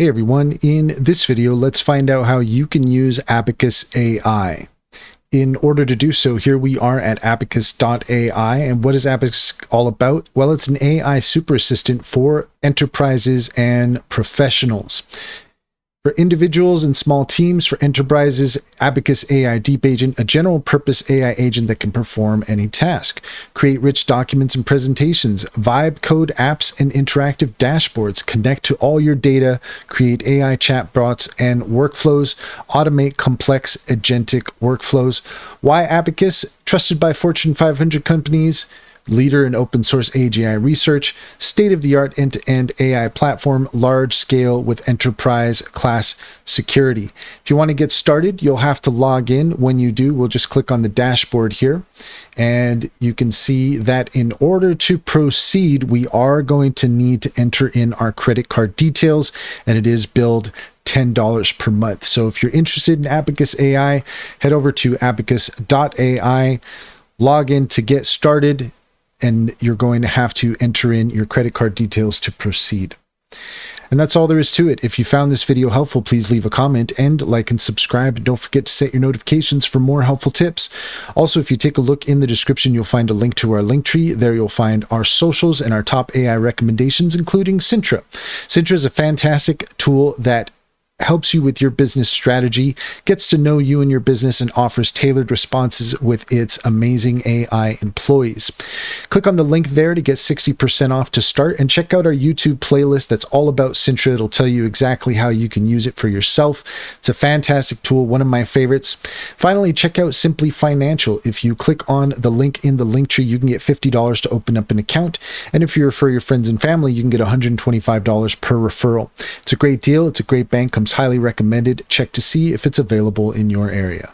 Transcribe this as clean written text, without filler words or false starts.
Hey everyone, in this video, let's find out how you can use Abacus AI. In order to do so, here we are at abacus.ai. And what is Abacus all about? Well, it's an AI super assistant for enterprises and professionals. For individuals and small teams, for enterprises, Abacus AI Deep Agent, a general purpose AI agent that can perform any task. Create rich documents and presentations, vibe code apps and interactive dashboards, connect to all your data, create AI chatbots and workflows, automate complex agentic workflows. Why Abacus? Trusted by Fortune 500 companies, leader in open source AGI research, state-of-the-art end-to-end AI platform, large scale with enterprise class security. If you want to get started, you'll have to log in. When you do, we'll just click on the dashboard here, and you can see that in order to proceed, we are going to need to enter in our credit card details, and it is billed $10 per month. So if you're interested in Abacus AI, head over to abacus.ai, log in to get started, and you're going to have to enter in your credit card details to proceed. And that's all there is to it. If you found this video helpful, please leave a comment and like and subscribe. Don't forget to set your notifications for more helpful tips. Also, if you take a look in the description, you'll find a link to our link tree. There you'll find our socials and our top AI recommendations, including Sintra. Sintra is a fantastic tool that helps you with your business strategy, gets to know you and your business, and offers tailored responses with its amazing AI employees. Click on the link there to get 60% off to start, and check out our YouTube playlist that's all about Sintra. It'll tell you exactly how you can use it for yourself. It's a fantastic tool, one of my favorites. Finally, check out Simply Financial. If you click on the link in the link tree, you can get $50 to open up an account, and if you refer your friends and family, you can get $125 per referral. It's a great deal. It's a great bank. Comes highly recommended. Check to see if it's available in your area.